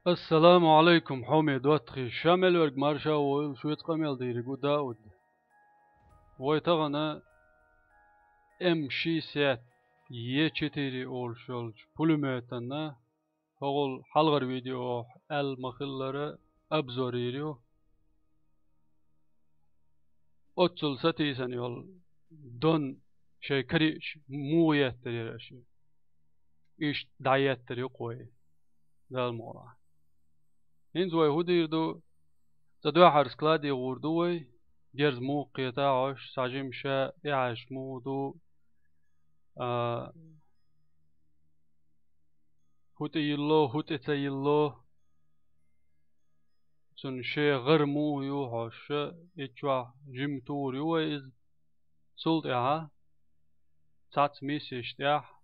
السلام عليكم حميد واتخي شامل ورق مارشا وشوية قميل ديري قو داود ويتغنى شي سات يتشتيري أول شولج بولوميتنا هقول حلغر فيديو المخلرة أبزوريريو أتصل ستيسن يول دون شي كريش مو يتري رشي إيش دايتري قوي ده الموضوع هنزوي هديردو تدوى حرس كلادي غوردوي جرز مو قيتاعش ساجم شا إعاش مودو هوت يلو هوت يلو سن شي غير مو يوحش إتوا جيم تور يويز سولت إعا تات ميسيش تيح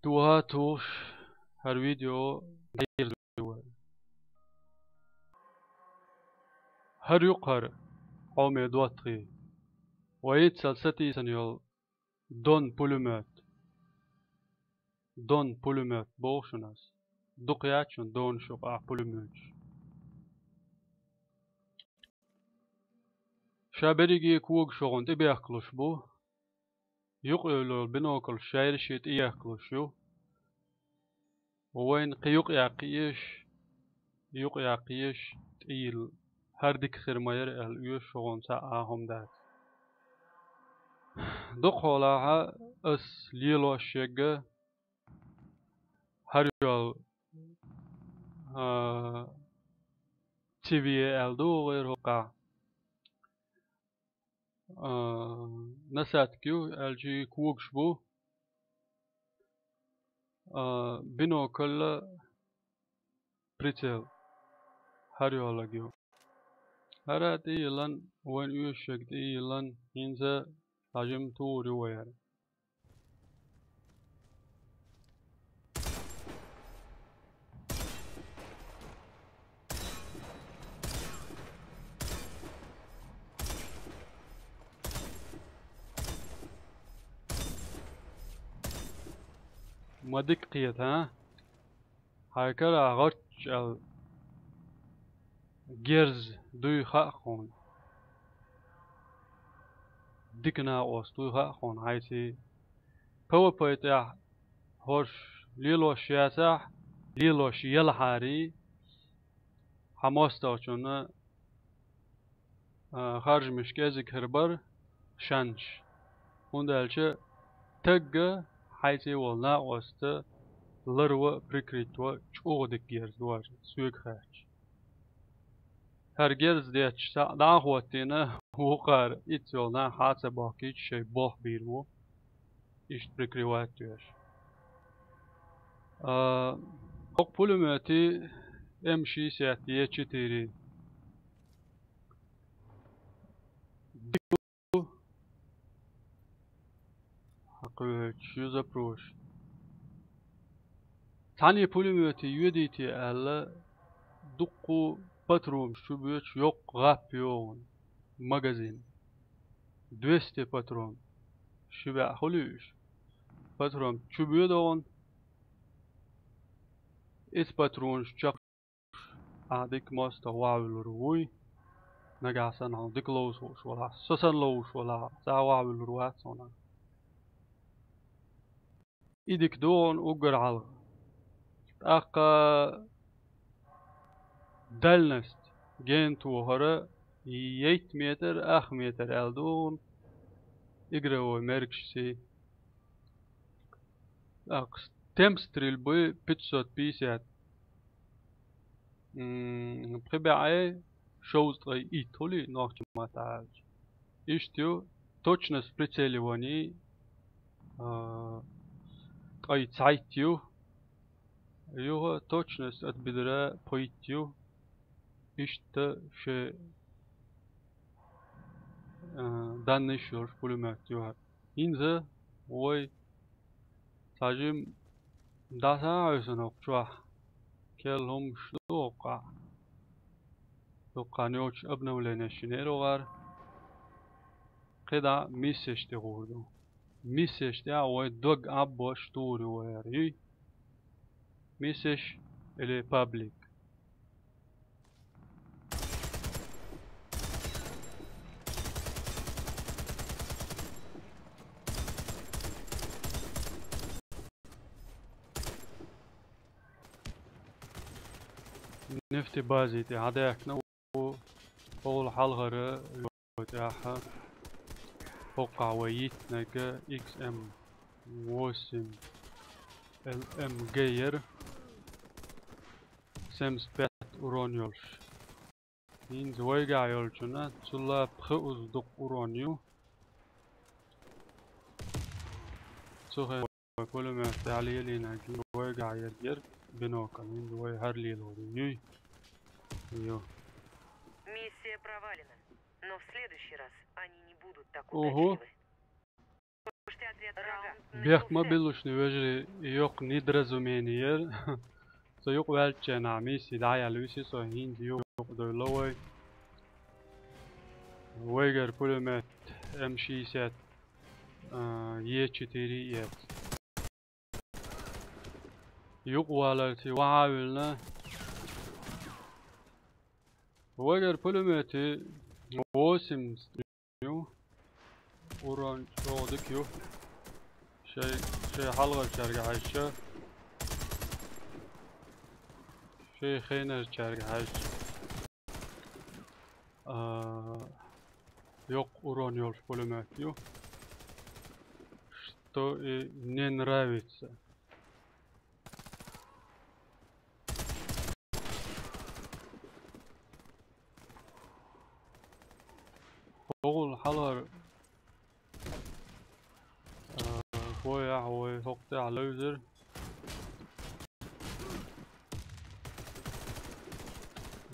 توها توش هر فيديو هر يقهر قومي دواتغي ويتسال ستي سنيول دون بولومات بوشناس دقياتشن دون شقع بولوماتش شابريجي كوغ شغون تبيخكلوش بو يقلو بنوكل شاير شيت إيخكلوش يو وين قيوق يقياقيش تقيل هردك خير ماير اليوش شغون ساعهم دات دقولاها اس ليلو الشيغ هريال تي في الدو غير هقع نسات كيو الجي كوغش بو بنوكل بريتل هريال جيو هرات إيلان وين يوشك إيلان ينزا هجم توري وير مدك قيت ها هاكلا غرش الجيرز دوي خاخون ديكنا اوس دوي خاخون هايسي باوربوينت يا هوش ليلوش ياسح ليلوش يلحاري حماستوچون خارج مشكازك هربر شانش وندالچه تگ هايسي ولنا اوست لرو بريكريتو چوغدك جيرز دوار سويك خارج هرگز دیش دا خواتینه وقار ایتولنا حاس باقی شی باه بیرمو ایش بکریوات دیش حق پولمتی امشي ساعتية چتيري ديكو حق شوزا بروش تاني پولمتی يوديتي ألا دقو باتروم شو بيوش يوق غابيون مغازين 200 باتروم شو بيع خلوش باتروم شو بيودون إس باترون شاق عادك ماستا واعمل روي نجاسن عن ديك لوش ولا سسن لوش ولا ساواعمل روات صنا إيدك دون أجر على أقا دلنست جين توهرة 8 متر 8 متر ألدون إجروا مركش سي أقس تمستريل بي 500 بيسات прибягає шоустрой и толи нахчиматаж. Иштю точность прицеливания ай цайтю его точность от бедра пойтю ишта ше данный шур пулемет инза ой сажим даса айсанок чуа كلهم شلوقا توقعنيوش ابنا ولينا شنيرو غار قدا ميسيش تغودو ميسيش تا وي دوغ ابو شتوري ويري message اللي public. نفتي بازيتي هذاك أول حلقة تاعها فوقع ويتنك اكس ام وسم ال ام جير سمس بات اورانيولش این زويقع يولشنا تلا بخوز دق اورانيو تخي كل ما تعلي لنا زويقع يرجر بنوكا این زوي هرلي الورينيو يو. Миссия провалена, но в следующий раз они не будут так удачливы. بيخ ما بيلوش نواجه يوق ندرزومينير سو يوق والتشا نعمي سيدايا لوسي سو هين يوق دولوي ويجر بولمت امشي سات يتشتري يت يوق والتي وعاولنا ويجر بولمت موسم يو اوران شودك يو شيء حلقة شارع عايشة شيء خينة شارع عايشة يوق أوران يولش بولمات يو что и не нравится. أول حلقة هو هوقت على لوزر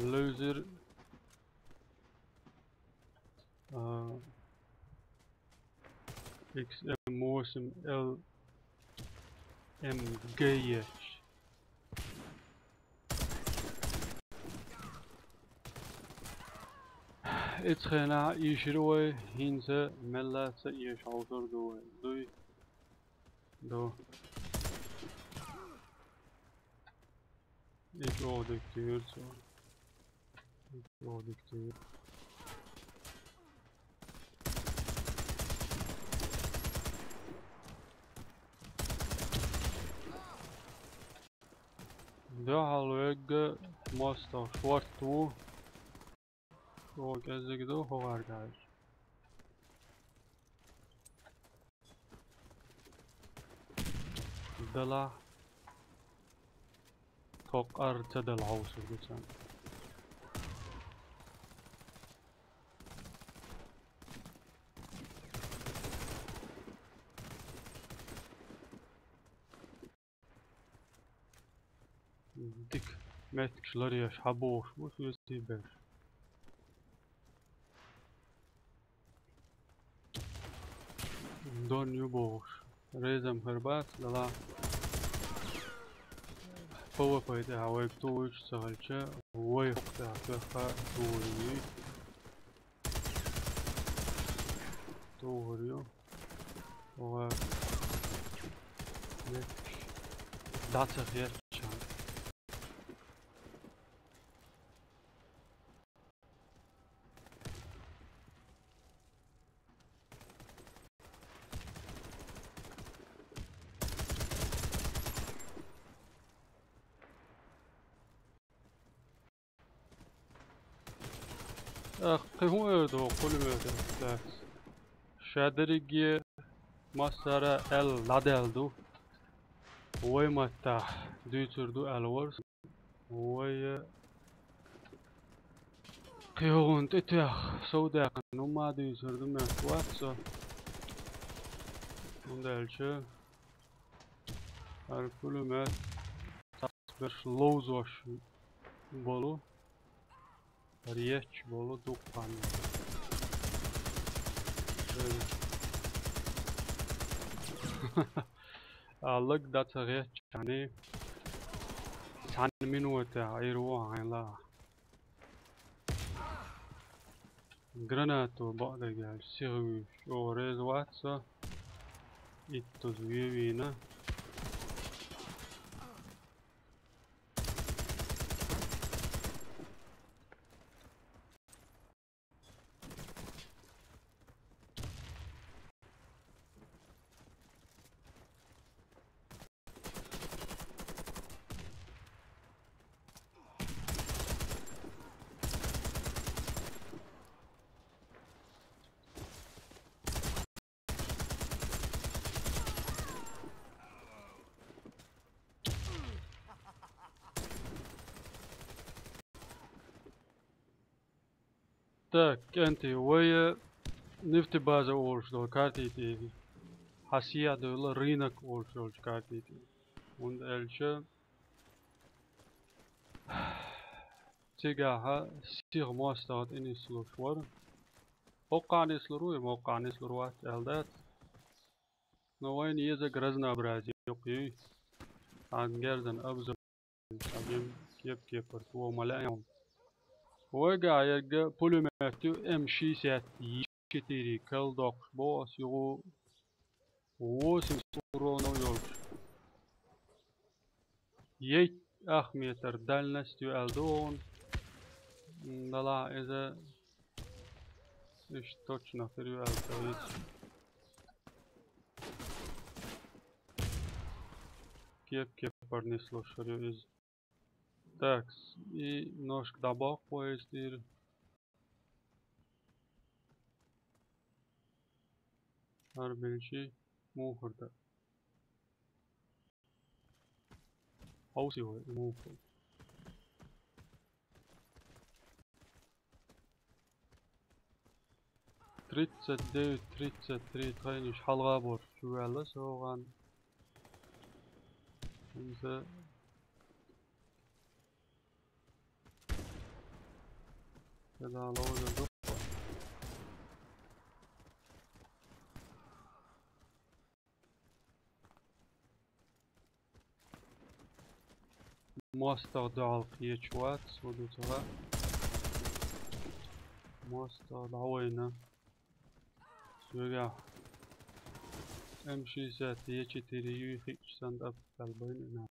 لوزر اكس ام موسم ال ام جيش اتخنا يشروي هينسا ملا سيش عوضر دو ik olduktur så ik olduktur ده halvväg måste ha svart två och jag då har jag دلع فوق أرتد العوصر بسان ديك ماتك شلرياش حبوش وش يستيباش دون يبوش ريزم هربات للا فوق فايدة هواي بتوش سغلشة وي وقتها فيها توريو و داتس غير شان هو يردو كل ما تحتاج شادريجي مسارة ال لادلدو وي متى ديتردو الورس وي قيون تتاخ سوداء نما ديتردو ماتواتسا مندلشة الكل ما تصبرش لوزوش بولو ريش بولو دوقان look that's a rich يعني سان minute عيرو عيلا granato بعد سيرو شو ريز واتسا إتو زويوينا Tak, انتي ويا نفتي بازا اولش دو كارتي تي حسيا دو رينك اولش كارتي تي und elche تيجاها سيغ مواستاد اني سلوشور موقع نسلرو موقع نسلروات الدات نوين يزا غرزنا برازي يقي عن جردن ابزر ساجم كيب برتو ملايون وقع يلقى بوليماتو امشي سات يشتري كل دوق بوس يغو ووسن سورونو يولش يت اخميتر دالنستو الدون دلا إذا إيش точно فريو التويت كيف برنسلو شريو إز تاكس и ножк добавок поездир арбелчи мухурда аусио мухур 39-33 تخينش حلقة بور شو على سوغان إنسا كذا لو جدو ماستر دعال قيتشوات سودو تغا ماستر دعوينا سوغا امشي سات يجي تريو خيش سند اب قلبين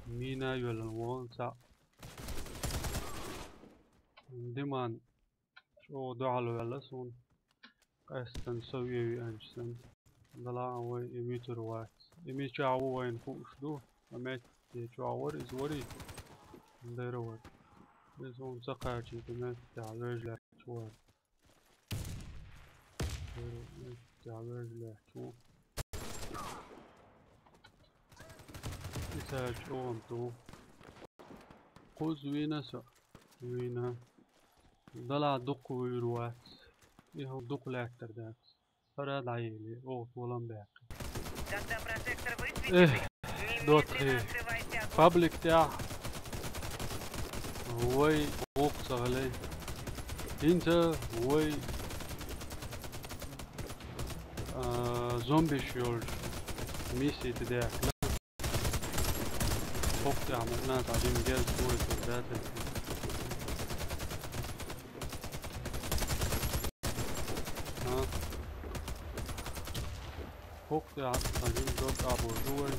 مينا يولن وان سا دمان شو دعالو ولا سون قاستن سويو انشسن دلا وي يميتر وات يميتر وين فوش دو امات يجاور is worried ديرور يزون سقاجي دمات تعويج لا شوار تعويج لا شو يساج اونتو قوز وينا سا وينا دلا دق ويروات يهو دق لاكتر دات فراد عيلي او طولان باقي دوت هي بابليك تاع هوي وقت عليه انت هوي زومبي شيول ميسي تداك وقت عملنا تعليم جاز هو تردات وقت تعليم جاز ابو جوال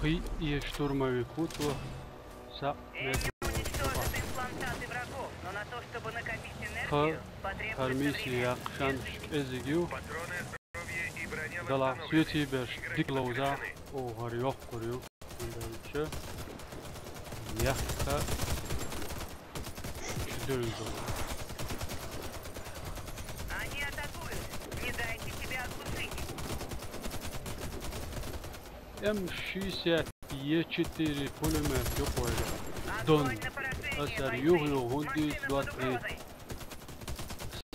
Хи и штурмовику то са уничтожат имплантаты врагов, но на то, чтобы накопить энергию, потребуется время. Ezigio dalla světí bez diklouza o harioch kuriu indalče jachta čtyřzo. Они атакуют. Не дайте себя оглушить. M64 пулемет ёпойда. Дон. Асар югю гунди 23.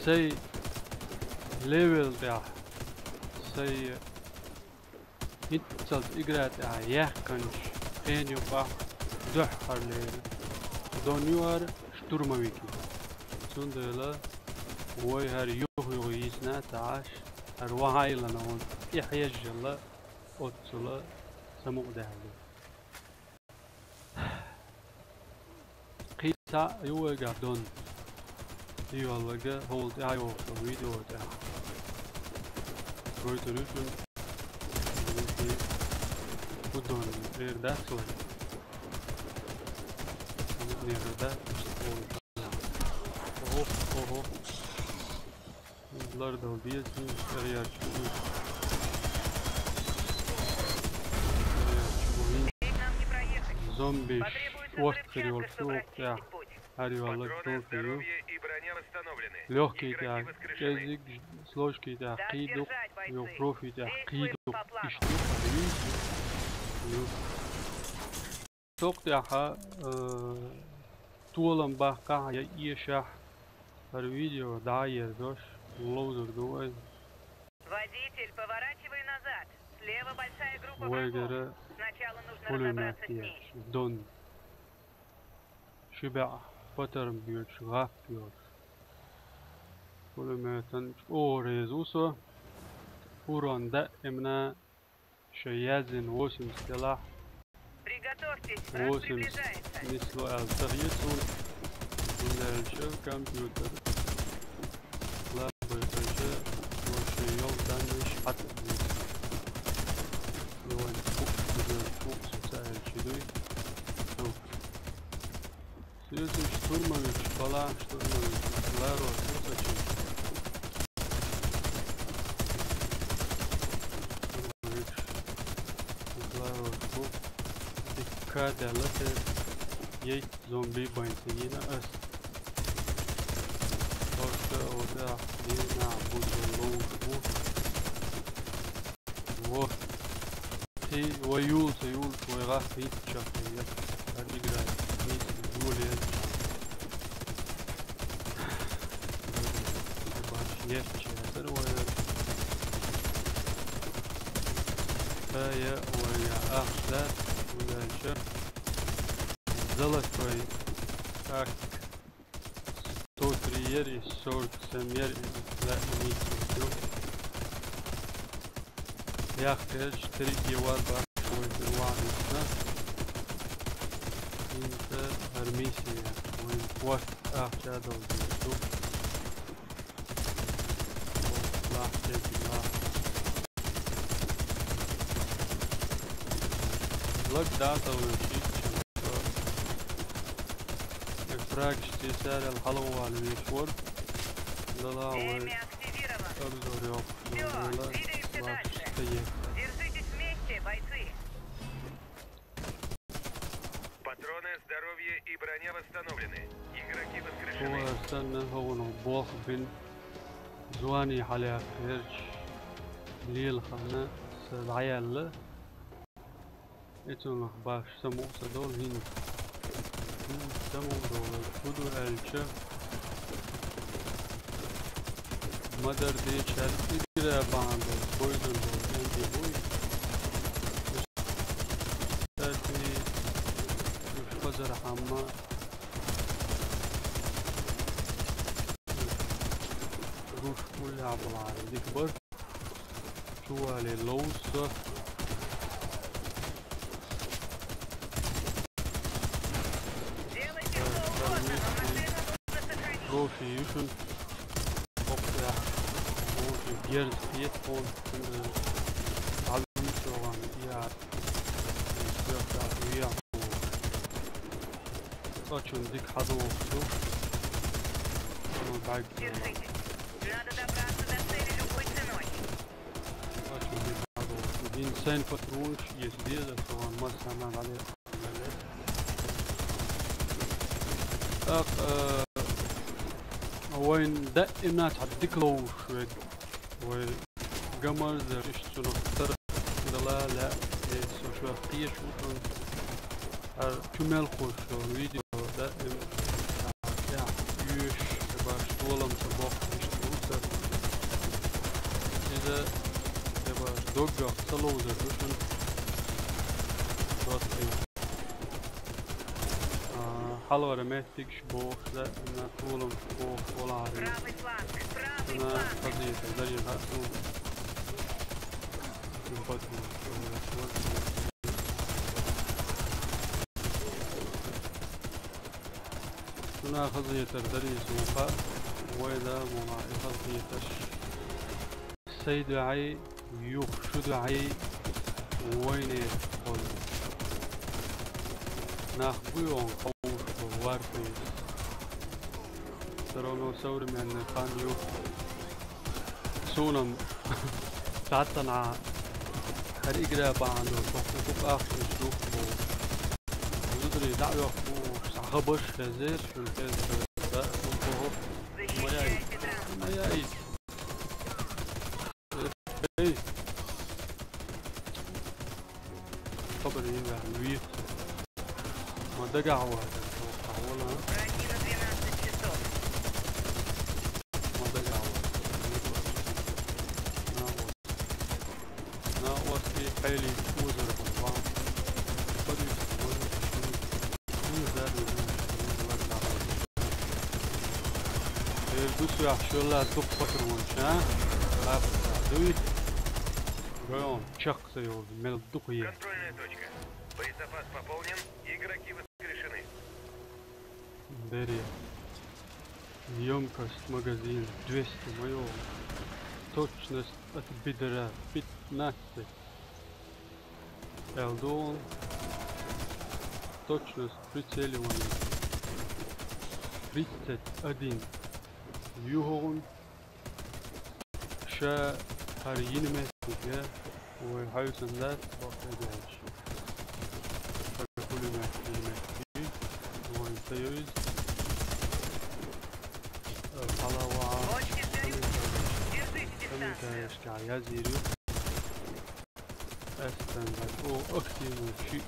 Сей level ده سي يتصل إجرات يحكنش خين يبقى دحر ليل دونيوار شتورمويكي سندلا وي هر يوه يسنا تعاش هر وهاي لنا هون يحيى جلا أتصل سمو دهلي قيسا يوه قادون يوه لقى هولد ايوه فيديو ده Resolution put on air that one near that oh blood of these area Зомби Потребуется шварцкариол взрывчатка, чтобы флух, расчистить путь. Ариола Патроны, флух, здоровье и броня восстановлены. легкий Игроки тяг, воскрешены. язык, сложный тяг, Так кидук, держать, бойцы. ё профи тяг, Действуем кидук, по плану. иштук, Sok tjaha tuolan baka ja iesha par видео дайер дош лоузер дуай Водитель, поворачивай назад. Слева большая группа вайгера врагов. Сначала нужно пулемет разобраться с diye ней. don şüba patarım diyor şgaf diyor pulemetten orez uso Урон дائما شيازن 8 سلاح Приготовьтесь, враг 8 приближается. مثل التغيير من الكمبيوتر لا بيتجه وشيال دانش حتى يوان فوق سوسائل شدوي سيوزي штурмович бала штурмович ларо сусачи штурмович ларо фук диккада латер ей зомби бантина ас Orta oda dina budu wo ti wayul wayga hit şakaya hadigra hit dule baş yerçe der waya ya waya akhda waya zalatoy tak Тотриер и сорт самер за инициативу. Я хочу 4 киловатт большой пилуанисна. Интер армисия. Он вот ахчадал здесь. Локдата вышли. Практически сарил халва алвишвор. Дала Эми активирован. обзор Все, двигаемся дальше. Держитесь вместе, бойцы. Патроны, здоровье и броня восстановлены. Игроки воскрешены. هو استنى هو نبوخ بين زواني حاليا خيرش ليل خلنا سبعيال اتون باش سمو سدول هين سمو دول خدو الچه مدر دي چرکی گره بانده بویدن دول اندی بوی ترکی دوش خزر حمه روش كل عبارة يكبر شو على لوسة Делайте что угодно, но машину нужно сохранить. روشي يشن أقطع روشي جيرز بيتفون تعلمي شو عم يعرف يستطيع ويعرف أشون ديك حدوه شو أنا بعد Держитесь. Надо добраться до цели любой ценой. أشون ديك حدوه الإنسان فتروش يسديد سواء ما سمع عليه وين دائما تعديك لو شوي وقمر زرش شنو اختار لا شو قيش كمال خوش فيديو دائما يا يوش باش طولم صباح يشتوسر إذا باش دوقع صلو زرشن حلوة رميتك شبوخ لا أنا طولم شبوخ ولا عارف Правый фланг, правый أنا фланг. قضية زي هاتو أنا قضية تردري سوقا وإذا مماعي قضية السيد عي يخشد عي وين يدخل ناخبيون قوش وارفيس ترونو سوري من قانيو سونم ساعتنا خريج رابع عنده فوق آخر شوف يطري دعوة وصعبش خزير شو الكذا ده وهو ما يعيد Защищайте транспорт. ما يعيد ايه خبر ايه يعني ويت ما ده قهوة اتوقع ولا Враги на 12 часов. ما ده قهوة ناقص في حالي وزر بالبعض قد Gusto yaxshilar to'ppa turguncha duy go'yon chaqsa yo'l mel duqye Контрольная точка. Боезапас пополнен, игроки воскрешены. Берия емкость магазин 200 моё точность от бедра 15 Элдон точность прицеливания 31 يوهون شا هاريين ماسكة وحيوسن ذات بقيداش فكل ما في وانتيوز طلعوا Бочки сдаются. Держите дистанцию. كمتاش كعيا زيريو استنبت او اكتين وشي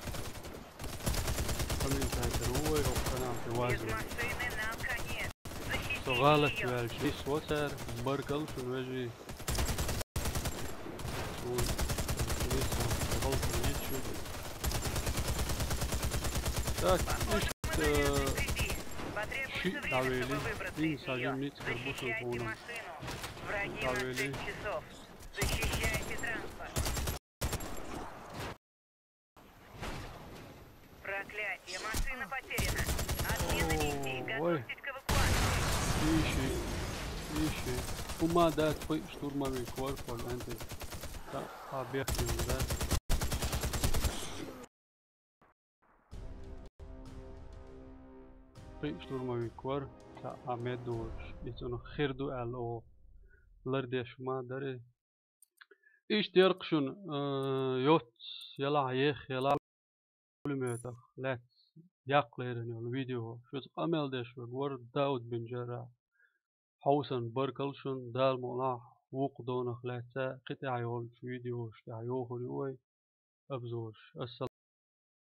كمتاش هو يوقنا في Без وازن машины нам конец. Защитите غلط ее. والشي سوسر بركل شو وجهي شون لسه غلط يتشو так ايش Впереди. Потребуется شيء время, دعوالي чтобы выбраться دين из нее. ساجم نيت كربوشن Защищайте فونا машину. Враги на دعوالي 6 часов. Защищайте транспорт. Проклятие, машина потеряна. Отмена миссии. Ой. Готовьтесь к эвакуации. ايشي وما دات في شتورما من كورفول انت بيحكي من ذات في شتورما من كور عمدوش يتونو خيردو الو لرديش ما داري ايش تيرقشون يوت يلا يخ يلا ميتخ لا يقليرن الفيديو شو قمل ديش ورد داود بن جراح حوسن بركلشن دال مولا وقدون خلاتا قطع يول فيديوش تعيوه ريوي أبزوش السلام